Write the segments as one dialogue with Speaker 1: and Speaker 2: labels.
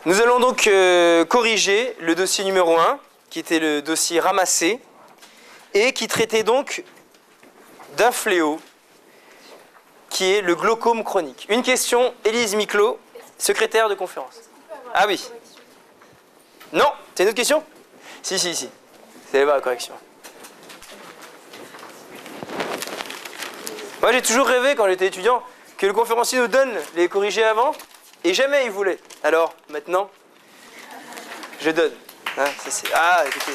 Speaker 1: Nous allons donc corriger le dossier numéro 1, qui était le dossier ramassé, et qui traitait donc d'un fléau, qui est le glaucome chronique. Une question, Élise Miclot, secrétaire de conférence. Ah oui. Non, c'est une autre question? Si. C'est la correction. Moi, j'ai toujours rêvé, quand j'étais étudiant, que le conférencier nous donne les corrigés avant, et jamais il voulait. Alors, maintenant, je donne. Hein, écoutez.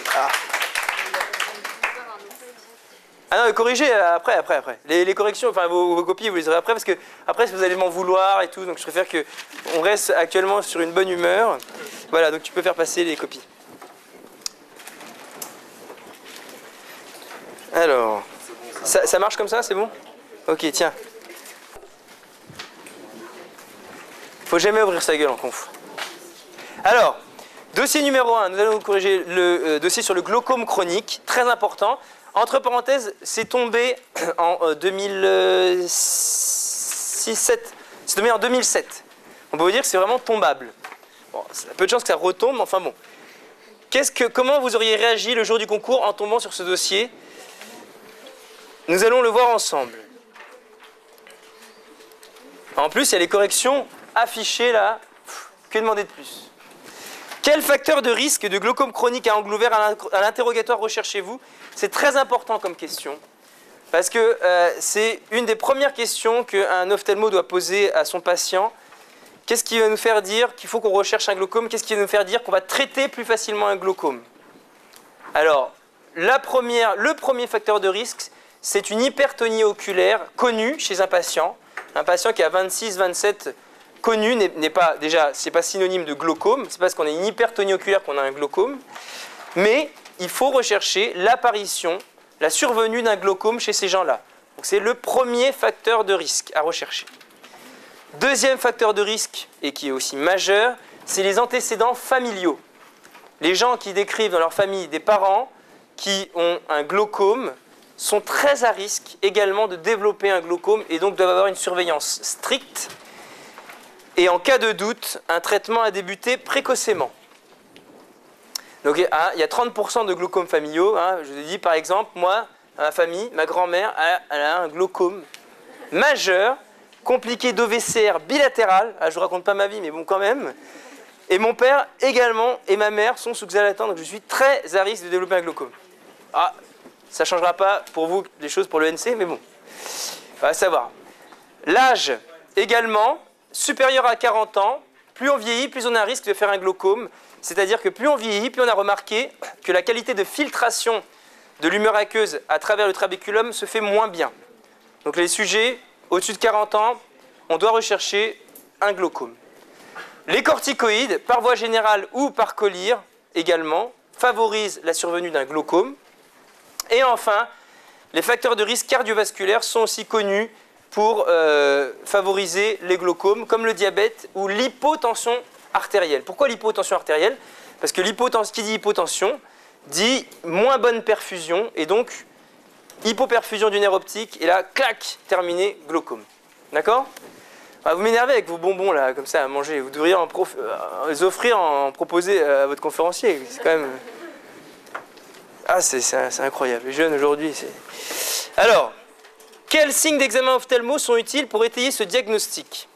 Speaker 1: Ah non, corrigez après. Les corrections, enfin vos copies, vous les aurez après, parce que après, vous allez m'en vouloir et tout, donc je préfère qu'on reste actuellement sur une bonne humeur. Voilà, donc tu peux faire passer les copies. Alors, ça marche comme ça, c'est bon? Ok, tiens. Faut jamais ouvrir sa gueule en conf. Alors, dossier numéro 1, nous allons corriger le dossier sur le glaucome chronique, très important. Entre parenthèses, c'est tombé en 2007. C'est tombé en 2007. On peut vous dire que c'est vraiment tombable. Bon, il y a peu de chances que ça retombe, mais enfin bon. Comment vous auriez réagi le jour du concours en tombant sur ce dossier? Nous allons le voir ensemble. En plus, il y a les corrections affichées là. Que demander de plus? Quel facteur de risque de glaucome chronique à angle ouvert à l'interrogatoire recherchez-vous? C'est très important comme question, parce que c'est une des premières questions qu'un ophtalmo doit poser à son patient. Qu'est-ce qui va nous faire dire qu'il faut qu'on recherche un glaucome? Qu'est-ce qui va nous faire dire qu'on va traiter plus facilement un glaucome? Alors, le premier facteur de risque, c'est une hypertonie oculaire connue chez un patient. Un patient qui a 26-27 connu n'est pas, déjà, c'est pas synonyme de glaucome, c'est parce qu'on a une hypertonie oculaire qu'on a un glaucome, mais il faut rechercher l'apparition, la survenue d'un glaucome chez ces gens-là. Donc c'est le premier facteur de risque à rechercher. Deuxième facteur de risque, et qui est aussi majeur, c'est les antécédents familiaux. Les gens qui décrivent dans leur famille des parents qui ont un glaucome sont très à risque également de développer un glaucome et donc doivent avoir une surveillance stricte. Et en cas de doute, un traitement à débuter précocement. Donc il y a 30% de glaucomes familiaux. Je vous ai dit par exemple, moi, ma famille, ma grand-mère, elle a un glaucome majeur, compliqué d'OVCR bilatéral. Je ne vous raconte pas ma vie, mais bon quand même. Et mon père également et ma mère sont sous xalatan, donc je suis très à risque de développer un glaucome. Ça ne changera pas pour vous les choses pour le NC, mais bon, il va savoir. L'âge également, supérieur à 40 ans, plus on vieillit, plus on a un risque de faire un glaucome. C'est-à-dire que plus on vieillit, plus on a remarqué que la qualité de filtration de l'humeur aqueuse à travers le trabéculum se fait moins bien. Donc les sujets au-dessus de 40 ans, on doit rechercher un glaucome. Les corticoïdes, par voie générale ou par collyre également, favorisent la survenue d'un glaucome. Et enfin, les facteurs de risque cardiovasculaires sont aussi connus pour favoriser les glaucomes, comme le diabète ou l'hypotension artérielle. Pourquoi l'hypotension artérielle? Parce que qui dit hypotension dit moins bonne perfusion, et donc hypoperfusion du nerf optique, et là, clac, terminé, glaucome. D'accord? Vous m'énervez avec vos bonbons, là, comme ça, à manger. Vous devriez les offrir, en proposer à votre conférencier. C'est quand même... c'est incroyable. Les jeunes, aujourd'hui, c'est... Alors, quels signes d'examen ophtalmo sont utiles pour étayer ce diagnostic?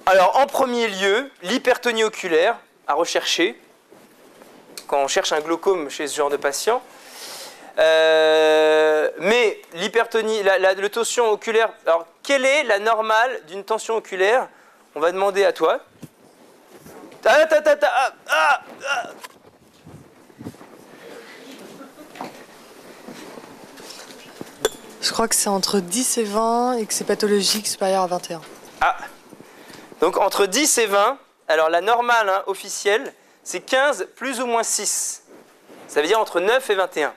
Speaker 1: Alors, en premier lieu, l'hypertonie oculaire à rechercher quand on cherche un glaucome chez ce genre de patient. Mais l'hypertonie, le tension oculaire, alors quelle est la normale d'une tension oculaire? On va demander à toi.
Speaker 2: Je crois que c'est entre 10 et 20 et que c'est pathologique supérieur à 21.
Speaker 1: Donc entre 10 et 20, alors la normale officielle, c'est 15 plus ou moins 6. Ça veut dire entre 9 et 21.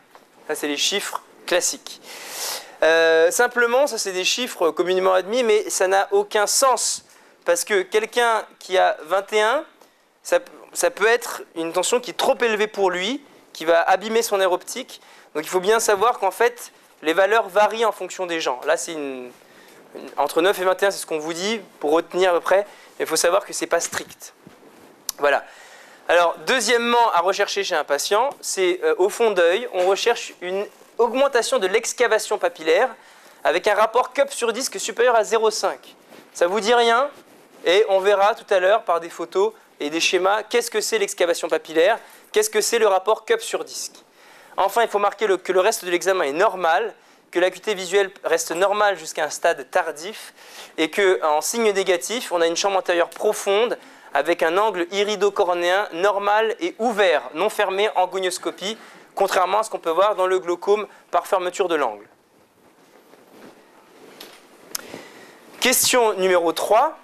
Speaker 1: Ça, c'est les chiffres classiques. Simplement, ça, c'est des chiffres communément admis, mais ça n'a aucun sens. Parce que quelqu'un qui a 21, ça peut être une tension qui est trop élevée pour lui, qui va abîmer son nerf optique. Donc il faut bien savoir qu'en fait, les valeurs varient en fonction des gens. Là, c'est entre 9 et 21, c'est ce qu'on vous dit, pour retenir à peu près. il faut savoir que ce n'est pas strict. Voilà. Alors, deuxièmement, à rechercher chez un patient, c'est au fond d'œil, on recherche une augmentation de l'excavation papillaire avec un rapport cup sur disque supérieur à 0,5. Ça ne vous dit rien? Et on verra tout à l'heure par des photos et des schémas qu'est-ce que c'est l'excavation papillaire, qu'est-ce que c'est le rapport cup sur disque. Enfin, il faut marquer que le reste de l'examen est normal, que l'acuité visuelle reste normale jusqu'à un stade tardif et qu'en signe négatif, on a une chambre antérieure profonde avec un angle irido-coronéen normal et ouvert, non fermé en gonioscopie, contrairement à ce qu'on peut voir dans le glaucome par fermeture de l'angle. Question numéro 3.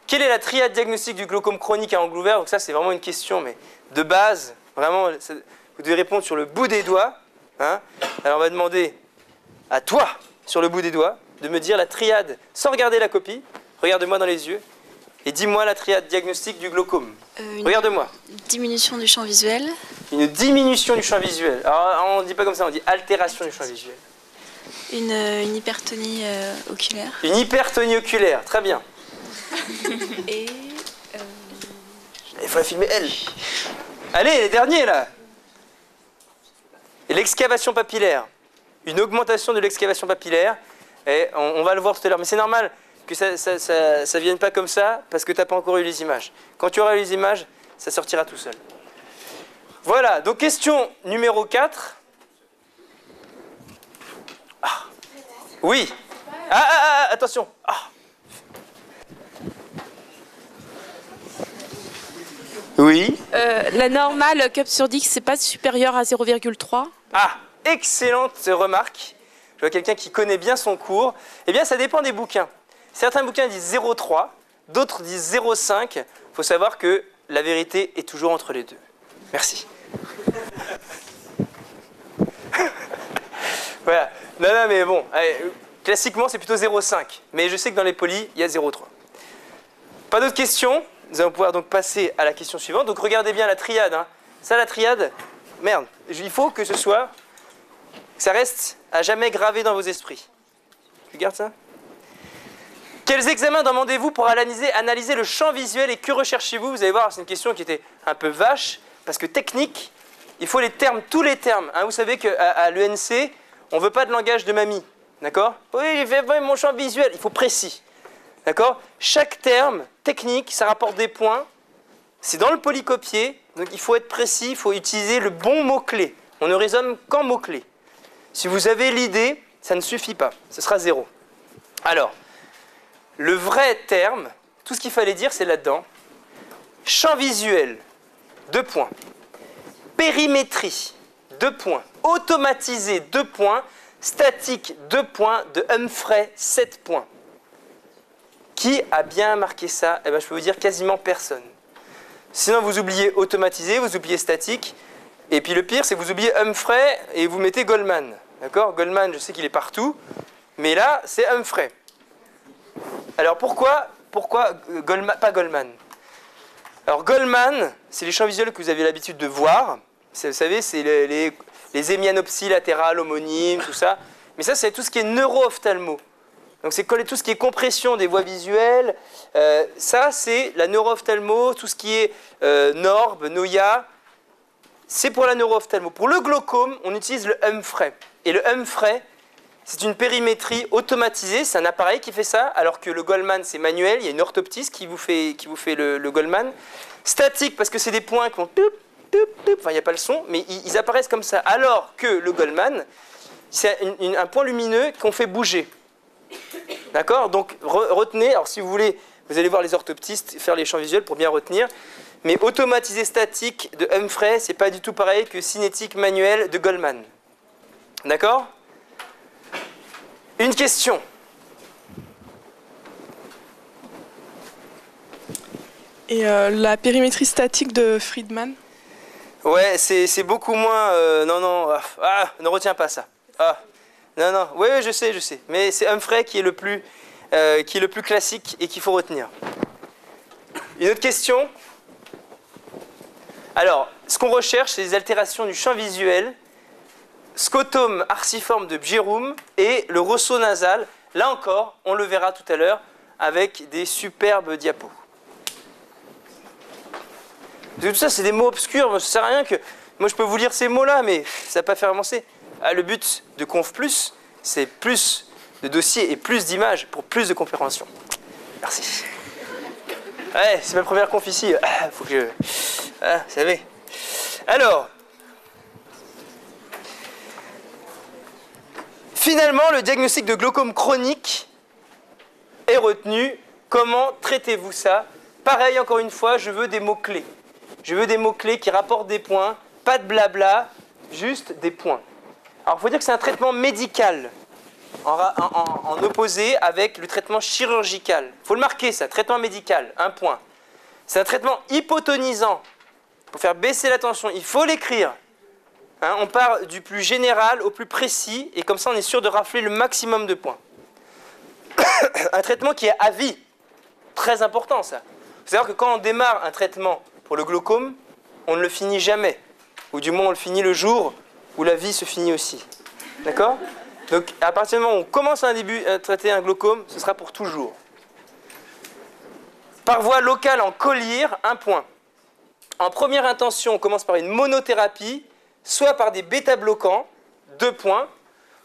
Speaker 1: Quelle est la triade diagnostique du glaucome chronique à angle ouvert? Donc ça, c'est vraiment une question mais de base. Vraiment, vous devez répondre sur le bout des doigts. Hein. Alors on va demander à toi, sur le bout des doigts, de me dire la triade, sans regarder la copie. Regarde-moi dans les yeux. Et dis-moi la triade diagnostique du glaucome. Regarde-moi.
Speaker 3: Diminution du champ visuel.
Speaker 1: Une diminution du champ visuel. Alors on ne dit pas comme ça, on dit altération du champ visuel.
Speaker 3: Une hypertonie oculaire.
Speaker 1: Une hypertonie oculaire, très bien.
Speaker 3: Et...
Speaker 1: Il faut la filmer elle. Allez, les derniers là. Et l'excavation papillaire. Une augmentation de l'excavation papillaire. Et on va le voir tout à l'heure. Mais c'est normal que ça ne vienne pas comme ça parce que tu n'as pas encore eu les images. Quand tu auras eu les images, ça sortira tout seul. Voilà, donc question numéro 4. Ah. Oui. Attention. Ah. Oui.
Speaker 4: La normale cup sur disque, c'est pas supérieur à 0,3.
Speaker 1: Ah, excellente remarque. Je vois quelqu'un qui connaît bien son cours. Eh bien, ça dépend des bouquins. Certains bouquins disent 0,3, d'autres disent 0,5. Il faut savoir que la vérité est toujours entre les deux. Merci. Voilà. Non, mais bon, allez, classiquement, c'est plutôt 0,5. Mais je sais que dans les polis, il y a 0,3. Pas d'autres questions? Nous allons pouvoir donc passer à la question suivante. Donc regardez bien la triade. Hein. Ça, la triade, merde, il faut que ce soit, que ça reste à jamais gravé dans vos esprits. Tu gardes ça? Quels examens demandez-vous pour analyser le champ visuel et que recherchez-vous? Vous allez voir, c'est une question qui était un peu vache, parce que technique, il faut les termes, tous les termes. Hein. Vous savez qu'à l'ENC, on ne veut pas de langage de mamie. D'accord? Oui, j'ai fait mon champ visuel, il faut précis. D'accord? Chaque terme technique, ça rapporte des points. C'est dans le polycopier, donc il faut être précis, il faut utiliser le bon mot-clé. On ne raisonne qu'en mots-clés. Si vous avez l'idée, ça ne suffit pas. Ce sera 0. Alors, le vrai terme, tout ce qu'il fallait dire, c'est là-dedans. Champ visuel, 2 points. Périmétrie, 2 points. Automatisé, 2 points. Statique, 2 points. De Humphrey, 7 points. Qui a bien marqué ça? Eh bien, je peux vous dire quasiment personne. Sinon, vous oubliez automatisé, vous oubliez statique. Et puis le pire, c'est que vous oubliez Humphrey et vous mettez Goldman. D'accord? Goldman, je sais qu'il est partout. Mais là, c'est Humphrey. Alors pourquoi Goldman, pas Goldman? Alors Goldman, c'est les champs visuels que vous avez l'habitude de voir. Vous savez, c'est les hémianopsies latérales, homonymes, tout ça. Mais ça, c'est tout ce qui est neuro-ophtalmo. Donc c'est tout ce qui est compression des voies visuelles. Ça, c'est la neuro-ophtalmo, tout ce qui est Norb, Noya. C'est pour la neuro-ophtalmo. Pour le glaucome, on utilise le Humphrey. Et le Humphrey, c'est une périmétrie automatisée. C'est un appareil qui fait ça, alors que le Goldman, c'est manuel. Il y a une orthoptiste qui vous fait le Goldman. Statique, parce que c'est des points qui vont... Enfin, il n'y a pas le son, mais ils apparaissent comme ça. Alors que le Goldman, c'est un point lumineux qu'on fait bouger. D'accord? Donc retenez, alors si vous voulez, vous allez voir les orthoptistes faire les champs visuels pour bien retenir. Mais automatisé statique de Humphrey, c'est pas du tout pareil que cinétique manuel de Goldman. D'accord? Une question.
Speaker 4: Et la périmétrie statique de Friedman?
Speaker 1: Ouais, c'est beaucoup moins... ne retiens pas ça. Non, oui, je sais. Mais c'est Humphrey qui est le plus classique et qu'il faut retenir. Une autre question? Alors, ce qu'on recherche, c'est les altérations du champ visuel, scotome arciforme de Bjerrum et le ressaut nasal. Là encore, on le verra tout à l'heure avec des superbes diapos. Parce que tout ça, c'est des mots obscurs, ça ne sert à rien que... Moi, je peux vous lire ces mots-là, mais ça ne va pas faire avancer. Ah, le but de Conf+, c'est plus de dossiers et plus d'images pour plus de compréhension. Merci. Ouais, c'est ma première conf ici. Faut que je... Ah, vous savez. Alors... Finalement, le diagnostic de glaucome chronique est retenu. Comment traitez-vous ça? Pareil, encore une fois, je veux des mots-clés. Je veux des mots-clés qui rapportent des points, pas de blabla, juste des points. Alors, il faut dire que c'est un traitement médical, en opposé avec le traitement chirurgical. Il faut le marquer, ça, traitement médical, un point. C'est un traitement hypotonisant. Pour faire baisser la tension, il faut l'écrire. Hein, on part du plus général au plus précis, et comme ça, on est sûr de rafler le maximum de points. Un traitement qui est à vie. Très important, ça. C'est-à-dire que quand on démarre un traitement pour le glaucome, on ne le finit jamais. Ou du moins, on le finit le jour où la vie se finit aussi. D'accord? Donc, à partir du moment où on commence à traiter un glaucome, ce sera pour toujours. Par voie locale en collyre, un point. En première intention, on commence par une monothérapie, soit par des bêta-bloquants, 2 points,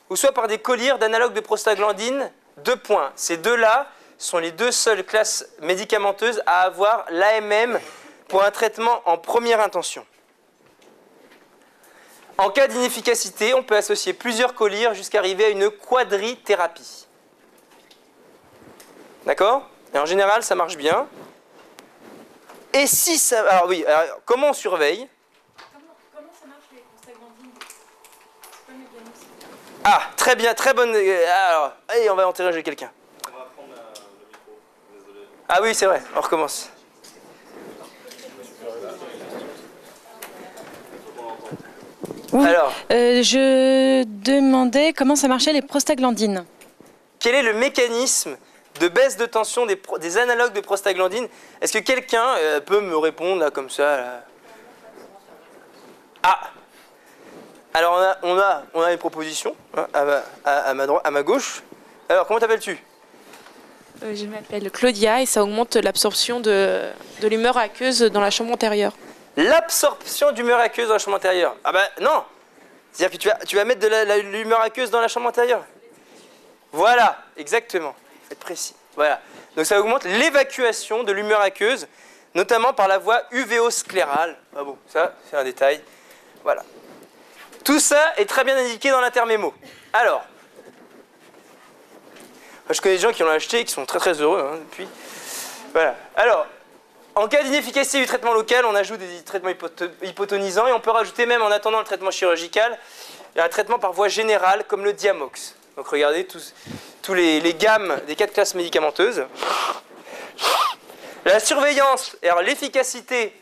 Speaker 1: ou soit par des collyres d'analogues de prostaglandine, 2 points. Ces deux-là sont les 2 seules classes médicamenteuses à avoir l'AMM pour un traitement en première intention. En cas d'inefficacité, on peut associer plusieurs collyres jusqu'à arriver à une quadrithérapie. D'accord? Et en général, ça marche bien. Et si ça... Alors oui, alors, comment on surveille?
Speaker 5: Comment ça marche les prostaglandines? C'est pas mécanisme.
Speaker 1: Ah, très bien, très bonne... Alors, allez, on va interroger quelqu'un.
Speaker 6: On va prendre le micro, désolé.
Speaker 1: Ah oui, c'est vrai, on recommence.
Speaker 7: Oui.
Speaker 1: Alors,
Speaker 7: Je demandais comment ça marchait les prostaglandines.
Speaker 1: quel est le mécanisme de baisse de tension des analogues de prostaglandine? Est-ce que quelqu'un peut me répondre là, comme ça là? Ah! Alors on a une proposition hein, à ma gauche. Alors comment t'appelles-tu?
Speaker 4: Je m'appelle Claudia et ça augmente l'absorption de l'humeur aqueuse dans la chambre antérieure.
Speaker 1: L'absorption d'humeur aqueuse dans la chambre antérieure. Ah bah non! C'est-à-dire que tu vas mettre de l'humeur aqueuse dans la chambre antérieure. Voilà, exactement. Faites précis. Voilà. Donc ça augmente l'évacuation de l'humeur aqueuse, notamment par la voie uvéosclérale. Ah bon, ça, c'est un détail. Voilà. Tout ça est très bien indiqué dans l'intermémo. Alors, je connais des gens qui l'ont acheté et qui sont très très heureux hein, depuis. Voilà. Alors, en cas d'inefficacité du traitement local, on ajoute des traitements hypotonisants et on peut rajouter même en attendant le traitement chirurgical, un traitement par voie générale comme le Diamox. Donc regardez tous les gammes des 4 classes médicamenteuses. La surveillance, alors l'efficacité,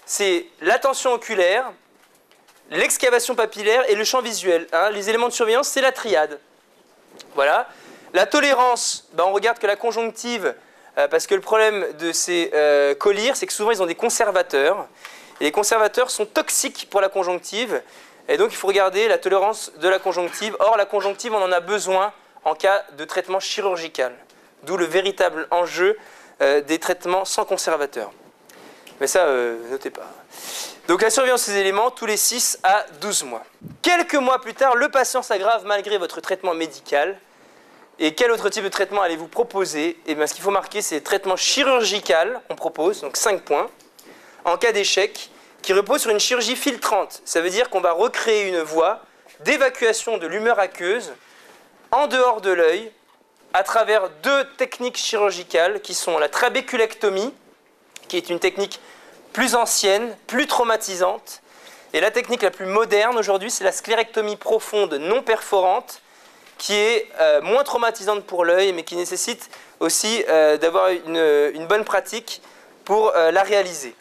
Speaker 1: c'est la tension oculaire, l'excavation papillaire et le champ visuel. Hein. Les éléments de surveillance, c'est la triade. Voilà. La tolérance, on regarde que la conjonctive, parce que le problème de ces collyres, c'est que souvent ils ont des conservateurs. Et les conservateurs sont toxiques pour la conjonctive. Et donc il faut regarder la tolérance de la conjonctive. Or, la conjonctive, on en a besoin en cas de traitement chirurgical. D'où le véritable enjeu des traitements sans conservateur. Mais ça, notez pas. Donc la surveillance de ces éléments, tous les 6 à 12 mois. Quelques mois plus tard, le patient s'aggrave malgré votre traitement médical. Et quel autre type de traitement allez-vous proposer? Eh bien, ce qu'il faut marquer, c'est traitement chirurgical, on propose, donc 5 points. En cas d'échec, qui repose sur une chirurgie filtrante. Ça veut dire qu'on va recréer une voie d'évacuation de l'humeur aqueuse en dehors de l'œil à travers 2 techniques chirurgicales qui sont la trabéculectomie, qui est une technique plus ancienne, plus traumatisante. Et la technique la plus moderne aujourd'hui, c'est la sclérectomie profonde non perforante, qui est moins traumatisante pour l'œil, mais qui nécessite aussi d'avoir une bonne pratique pour la réaliser.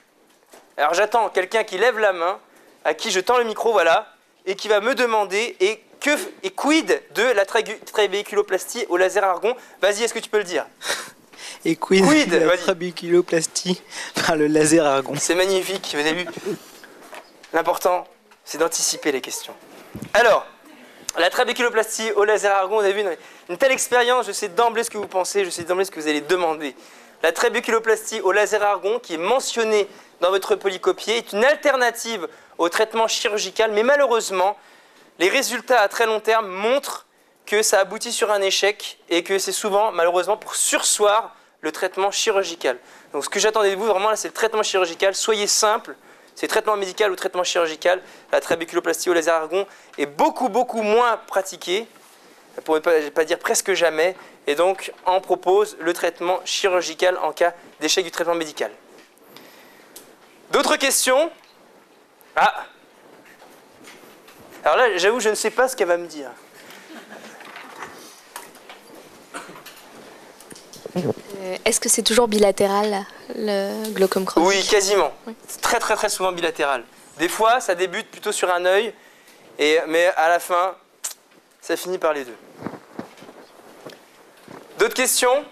Speaker 1: Alors j'attends quelqu'un qui lève la main, à qui je tends le micro, voilà, et qui va me demander, et quid de la trabéculoplastie au laser argon? Vas-y, est-ce que tu peux le dire?
Speaker 8: Et quid de la
Speaker 1: vas-y.
Speaker 8: trabéculoplastie par le laser argon?
Speaker 1: C'est magnifique, vous avez vu. L'important, c'est d'anticiper les questions. Alors, la trabéculoplastie au laser argon, vous avez vu une telle expérience, je sais d'emblée ce que vous pensez, je sais d'emblée ce que vous allez demander. la trabeculoplastie au laser argon, qui est mentionnée dans votre polycopier, est une alternative au traitement chirurgical, mais malheureusement, les résultats à très long terme montrent que ça aboutit sur un échec et que c'est souvent, malheureusement, pour surseoir le traitement chirurgical. Donc ce que j'attendais de vous, vraiment, là, c'est le traitement chirurgical. Soyez simple, c'est traitement médical ou traitement chirurgical. La trabeculoplastie au laser argon est beaucoup, beaucoup moins pratiquée, pour ne pas dire presque jamais, et donc on propose le traitement chirurgical en cas d'échec du traitement médical. D'autres questions? Ah! Alors là, j'avoue, je ne sais pas ce qu'elle va me dire.
Speaker 9: Est-ce que c'est toujours bilatéral, le glaucome chronique?
Speaker 1: Oui, quasiment.
Speaker 9: Oui.
Speaker 1: C'est très, très, très souvent bilatéral. Des fois, ça débute plutôt sur un œil, mais à la fin, ça finit par les deux. D'autres questions?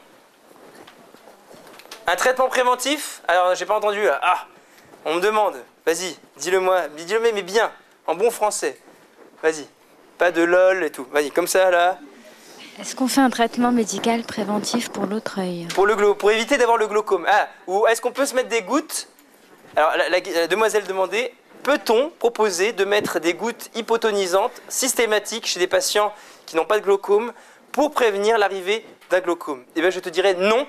Speaker 1: Un traitement préventif? Alors, j'ai pas entendu. Ah, on me demande. Vas-y, dis-le-moi. Dis-le, mais bien, en bon français. Vas-y. Pas de lol et tout. Vas-y, comme ça, là.
Speaker 10: Est-ce qu'on fait un traitement médical préventif pour l'autre œil?
Speaker 1: Pour éviter d'avoir le glaucome. Ah, ou est-ce qu'on peut se mettre des gouttes? Alors, la demoiselle demandait, peut-on proposer de mettre des gouttes hypotonisantes systématiques chez des patients qui n'ont pas de glaucome pour prévenir l'arrivée d'un glaucome? Eh bien, je te dirais non,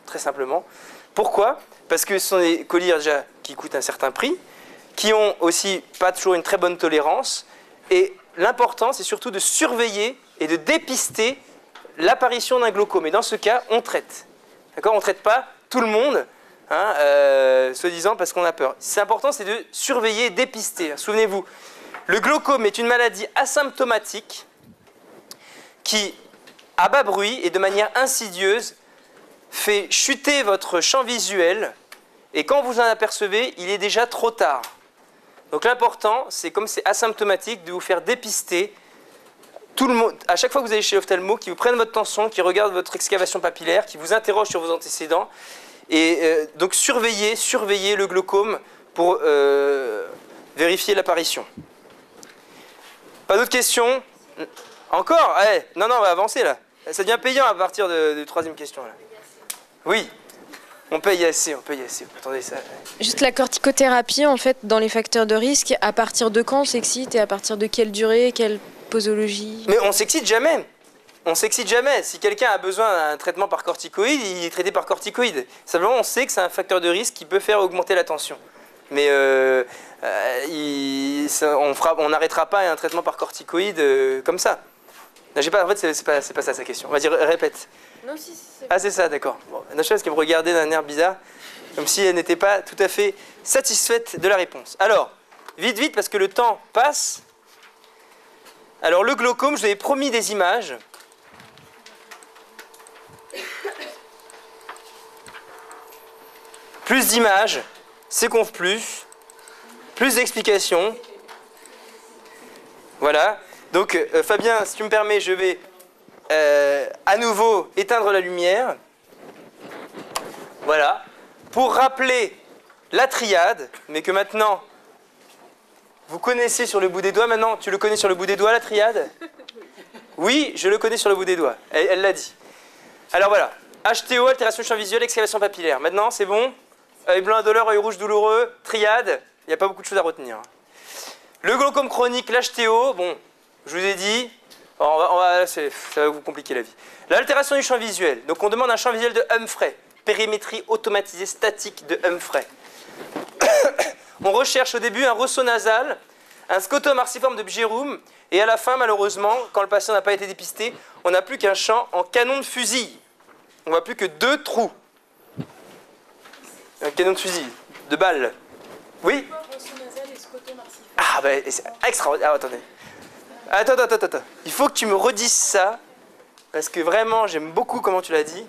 Speaker 1: très simplement. Pourquoi? Parce que ce sont des collyres déjà qui coûtent un certain prix, qui ont aussi pas toujours une très bonne tolérance, et l'important, c'est surtout de surveiller et de dépister l'apparition d'un glaucome. Et dans ce cas, on traite. D'accord? On ne traite pas tout le monde, soi-disant parce qu'on a peur. C'est important, c'est de surveiller et dépister. Souvenez-vous, le glaucome est une maladie asymptomatique qui, à bas bruit et de manière insidieuse, fait chuter votre champ visuel. Et quand vous en apercevez, il est déjà trop tard. Donc l'important, c'est comme c'est asymptomatique, de vous faire dépister tout le monde, à chaque fois que vous allez chez l'ophtalmo, qui vous prennent votre tension, qui regardent votre excavation papillaire, qui vous interrogent sur vos antécédents. Et donc surveillez le glaucome pour vérifier l'apparition. Pas d'autres questions? Encore? Non, on va avancer là. Ça devient payant à partir de troisième question. Là. Oui, on paye assez. Attendez ça.
Speaker 4: Juste la corticothérapie, en fait, dans les facteurs de risque, à partir de quand on s'excite et à partir de quelle durée, quelle posologie?
Speaker 1: Mais on s'excite jamais. On s'excite jamais. Si quelqu'un a besoin d'un traitement par corticoïde, il est traité par corticoïde. Simplement, on sait que c'est un facteur de risque qui peut faire augmenter la tension. Mais on n'arrêtera pas un traitement par corticoïde comme ça. En fait, c'est pas ça sa question. Vas-y, répète.
Speaker 4: Non, si, c'est...
Speaker 1: Ah, c'est ça, d'accord. Bon, la chose qu'elle me regardait d'un air bizarre, comme si elle n'était pas tout à fait satisfaite de la réponse. Alors, vite, parce que le temps passe. Alors, le glaucome, je vous avais promis des images. Plus d'images, c'est conf plus d'explications. Voilà. Donc, Fabien, si tu me permets, je vais à nouveau éteindre la lumière. Voilà. Pour rappeler la triade, mais que maintenant, vous connaissez sur le bout des doigts. Maintenant, tu le connais sur le bout des doigts, la triade? Oui, je le connais sur le bout des doigts. Elle l'a dit. Alors voilà. HTO, altération du champ visuel, excavation papillaire. Maintenant, c'est bon? Œil blanc indolore, œil rouge douloureux, triade. Il n'y a pas beaucoup de choses à retenir. Le glaucome chronique, l'HTO, bon, je vous ai dit, ça va vous compliquer la vie. L'altération du champ visuel. Donc on demande un champ visuel de Humphrey. Périmétrie automatisée statique de Humphrey. On recherche au début un ressaut nasal, un scotum marciforme de Bjerrum, et à la fin, malheureusement, quand le patient n'a pas été dépisté, on n'a plus qu'un champ en canon de fusil. On voit plus que 2 trous. Un canon de fusil, de balles. Oui? Ah, ben, c'est extraordinaire. Ah, attendez. Attends. Il faut que tu me redises ça, parce que vraiment, j'aime beaucoup comment tu l'as dit.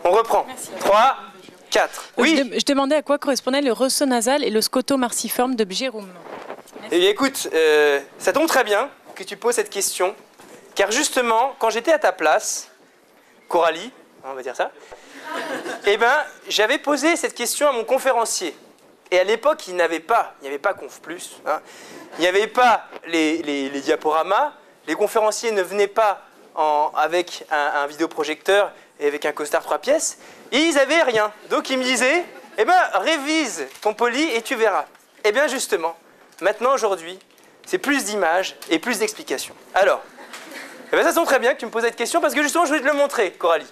Speaker 1: On reprend. 3, 4. Oui.
Speaker 7: Je demandais à quoi correspondait le ressaut nasal et le scotomarciforme de Bjerrum.
Speaker 1: Eh bien, écoute, ça tombe très bien que tu poses cette question, car justement, quand j'étais à ta place, Coralie, on va dire ça, eh ben, j'avais posé cette question à mon conférencier. Et à l'époque, il n'y avait pas Conf+, hein. Il n'y avait pas les diaporamas, les conférenciers ne venaient pas avec un vidéoprojecteur et avec un costard 3 pièces, ils n'avaient rien. Donc ils me disaient, eh ben révise ton poly et tu verras. Eh bien justement, maintenant aujourd'hui, c'est plus d'images et plus d'explications. Alors, eh ben, ça tombe très bien que tu me poses cette question parce que justement je voulais te le montrer, Coralie.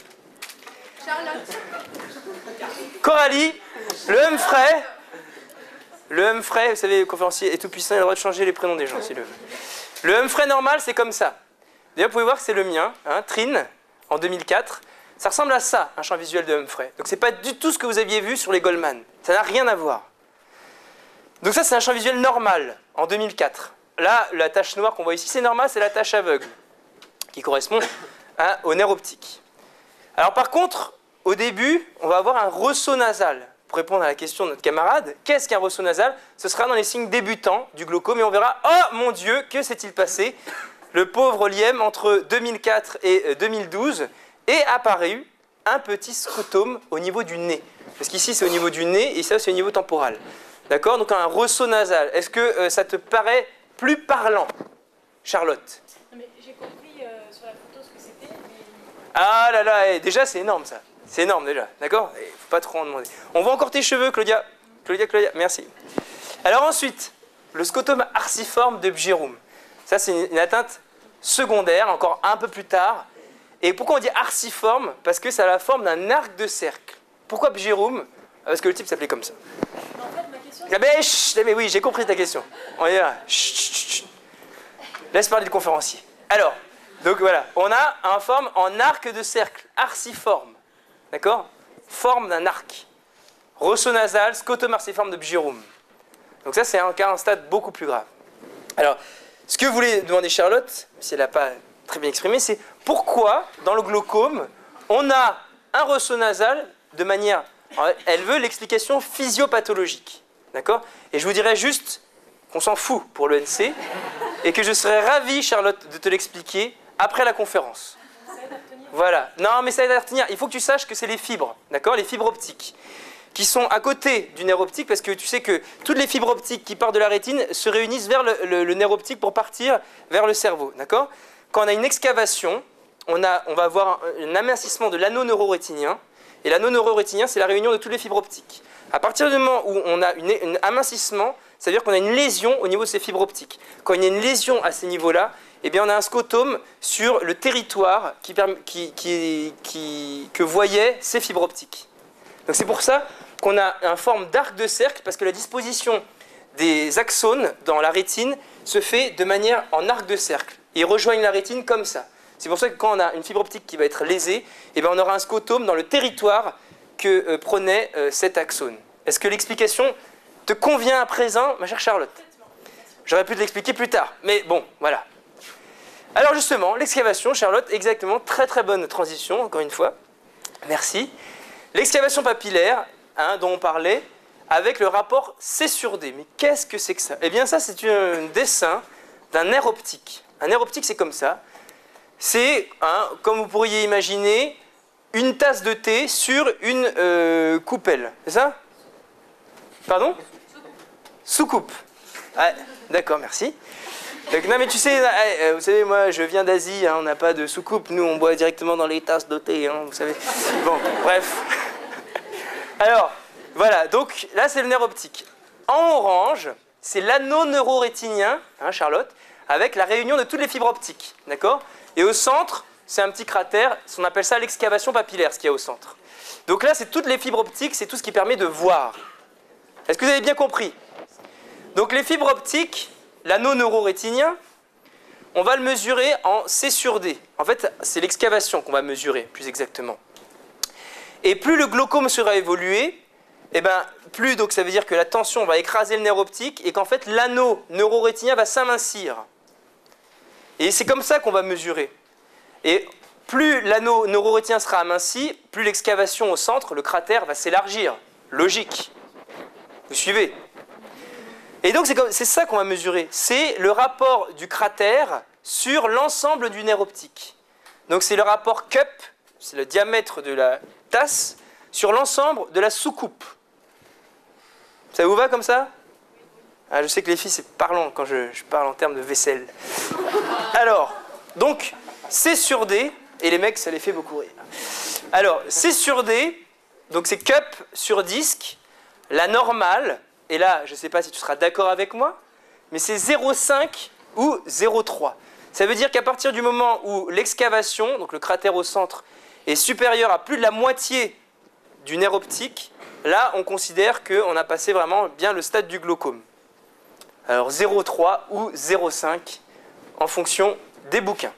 Speaker 1: Coralie, le Humphrey, vous savez, le conférencier est tout puissant, il a le droit de changer les prénoms des gens s'il le veut. Le Humphrey normal, c'est comme ça. D'ailleurs, vous pouvez voir que c'est le mien, hein, Trin, en 2004. Ça ressemble à ça, un champ visuel de Humphrey. Donc c'est pas du tout ce que vous aviez vu sur les Goldman. Ça n'a rien à voir. Donc ça, c'est un champ visuel normal, en 2004. Là, la tache noire qu'on voit ici, c'est normal, c'est la tache aveugle, qui correspond au nerf optique. Alors par contre, au début, on va avoir un ressaut nasal. Pour répondre à la question de notre camarade, qu'est-ce qu'un ressaut nasal? Ce sera dans les signes débutants du glaucome et on verra, oh mon Dieu, que s'est-il passé? Le pauvre Liem, entre 2004 et 2012, est apparu un petit scotome au niveau du nez. Parce qu'ici, c'est au niveau du nez et ça, c'est au niveau temporal. D'accord? Donc un ressaut nasal. Est-ce que ça te paraît plus parlant, Charlotte?
Speaker 5: Non, mais j'ai compris sur la photo ce que c'était. Mais...
Speaker 1: Ah là là, déjà, c'est énorme ça. C'est énorme déjà, d'accord? Il ne faut pas trop en demander. On voit encore tes cheveux, Claudia. Claudia, merci. Alors ensuite, le scotome arciforme de Bjerrum. Ça, c'est une atteinte secondaire, encore un peu plus tard. Et pourquoi on dit arciforme? Parce que ça a la forme d'un arc de cercle. Pourquoi Bjerrum? Parce que le type s'appelait comme ça.
Speaker 5: En fait, ma question,
Speaker 1: Mais oui, j'ai compris ta question. On y va. Chut. Laisse parler le conférencier. Alors, donc voilà, on a une forme en arc de cercle, arciforme. D'accord? Forme d'un arc. Ressaut nasal, scotome arciforme de Bjerrum. Donc ça, c'est un stade beaucoup plus grave. Alors, ce que voulait demander Charlotte, si elle n'a pas très bien exprimé, c'est pourquoi, dans le glaucome, on a un ressaut nasal de manière... Elle veut l'explication physiopathologique. D'accord? Et je vous dirais juste qu'on s'en fout pour l'ENC et que je serais ravi, Charlotte, de te l'expliquer après la conférence. Voilà. Non, mais ça aide à retenir. Il faut que tu saches que c'est les fibres, d'accord? Les fibres optiques, qui sont à côté du nerf optique, parce que tu sais que toutes les fibres optiques qui partent de la rétine se réunissent vers le nerf optique pour partir vers le cerveau, d'accord? Quand on a une excavation, on va avoir un amincissement de l'anneau neurorétinien, et l'anneau neurorétinien, c'est la réunion de toutes les fibres optiques. À partir du moment où on a un amincissement, ça veut dire qu'on a une lésion au niveau de ces fibres optiques. Quand il y a une lésion à ces niveaux-là, eh bien, on a un scotome sur le territoire que voyaient ces fibres optiques. Donc c'est pour ça qu'on a une forme d'arc de cercle, parce que la disposition des axones dans la rétine se fait de manière en arc de cercle. Ils rejoignent la rétine comme ça. C'est pour ça que quand on a une fibre optique qui va être lésée, eh bien, on aura un scotome dans le territoire que prenait cet axone. Est-ce que l'explication te convient à présent, ma chère Charlotte? J'aurais pu te l'expliquer plus tard, mais bon, voilà. Alors justement, l'excavation, Charlotte, exactement, très très bonne transition, encore une fois. Merci. L'excavation papillaire, dont on parlait, avec le rapport C sur D. Mais qu'est-ce que c'est que ça? Eh bien ça, c'est un dessin d'un nerf optique. Un nerf optique, c'est comme ça. C'est, comme vous pourriez imaginer, une tasse de thé sur une coupelle. C'est ça? Pardon? Soucoupe. Ah, d'accord, merci. Donc, non mais tu sais, vous savez, moi je viens d'Asie, on n'a pas de soucoupe, nous on boit directement dans les tasses de thé, vous savez. Bon, bref. Alors, voilà, donc là c'est le nerf optique. En orange, c'est l'anneau neurorétinien, Charlotte, avec la réunion de toutes les fibres optiques, d'accord? Et au centre, c'est un petit cratère, on appelle ça l'excavation papillaire, ce qu'il y a au centre. Donc là, c'est toutes les fibres optiques, c'est tout ce qui permet de voir. Est-ce que vous avez bien compris? Donc les fibres optiques, l'anneau neurorétinien, on va le mesurer en C sur D. En fait, c'est l'excavation qu'on va mesurer, plus exactement. Et plus le glaucome sera évolué, eh ben, plus donc ça veut dire que la tension va écraser le nerf optique et qu'en fait l'anneau neurorétinien va s'amincir. Et c'est comme ça qu'on va mesurer. Et plus l'anneau neurorétinien sera aminci, plus l'excavation au centre, le cratère, va s'élargir. Logique. Vous suivez? Et donc c'est ça qu'on va mesurer. C'est le rapport du cratère sur l'ensemble du nerf optique. Donc c'est le rapport cup, c'est le diamètre de la tasse, sur l'ensemble de la soucoupe. Ça vous va comme ça? Je sais que les filles, c'est parlant quand je parle en termes de vaisselle. Alors, donc, C sur D, et les mecs, ça les fait beaucoup rire. Alors, C sur D, donc c'est cup sur disque, la normale, et là, je ne sais pas si tu seras d'accord avec moi, mais c'est 0,5 ou 0,3. Ça veut dire qu'à partir du moment où l'excavation, donc le cratère au centre, est supérieur à plus de la moitié du nerf optique, là, on considère qu'on a passé vraiment bien le stade du glaucome. Alors 0,3 ou 0,5 en fonction des bouquins.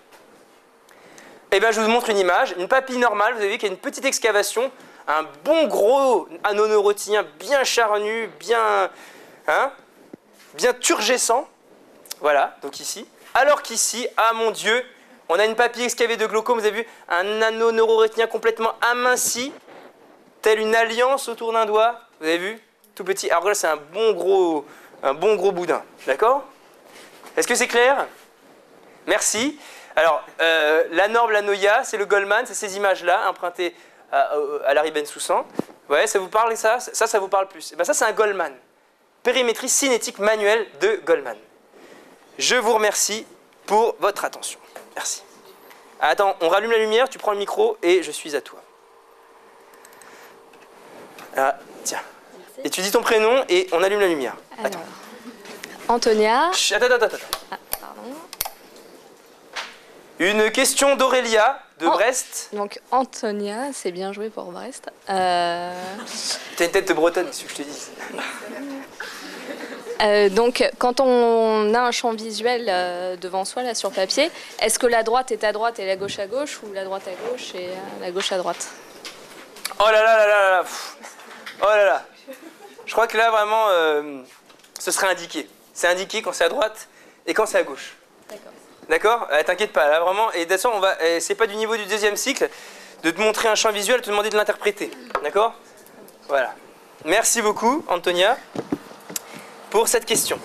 Speaker 1: Et bien, je vous montre une image, une papille normale, vous avez vu qu'il y a une petite excavation, un bon gros anneau neurotien bien charnu, bien turgescent. Voilà, donc ici. Alors qu'ici, ah mon Dieu, on a une papille excavée de glaucome, vous avez vu, un anneau neurorétinien complètement aminci, telle une alliance autour d'un doigt, vous avez vu, tout petit. Alors là, c'est un bon gros boudin, d'accord? Est-ce que c'est clair? Merci. Alors, la norme, la Noya, c'est le Goldman, c'est ces images-là, empruntées à Larry Bensoussan. Ouais, ça vous parle ça? Ça vous parle plus. Et ben ça, c'est un Goldman. Périmétrie cinétique manuelle de Goldman. Je vous remercie pour votre attention. Merci. Attends, on rallume la lumière, tu prends le micro et je suis à toi. Ah, tiens.
Speaker 9: Merci.
Speaker 1: Et tu dis ton prénom et on allume la lumière.
Speaker 9: Alors,
Speaker 1: Attends.
Speaker 9: Antonia.
Speaker 1: Chut, attends.
Speaker 9: Ah, pardon.
Speaker 1: Une question d'Aurélia de Brest.
Speaker 9: Donc Antonia, c'est bien joué pour Brest.
Speaker 1: T'as une tête de bretonne, c'est ce que je te dis.
Speaker 9: Donc, quand on a un champ visuel devant soi, là, sur papier, est-ce que la droite est à droite et la gauche à gauche, ou la droite à gauche et la gauche à droite?
Speaker 1: Oh là là là là là. Oh là là. Je crois que là, vraiment, ce serait indiqué. C'est indiqué quand c'est à droite et quand c'est à gauche. D'accord. T'inquiète pas, là, vraiment. Et d'ailleurs, c'est pas du niveau du deuxième cycle de te montrer un champ visuel, de te demander de l'interpréter. D'accord? Voilà. Merci beaucoup, Antonia, pour cette question.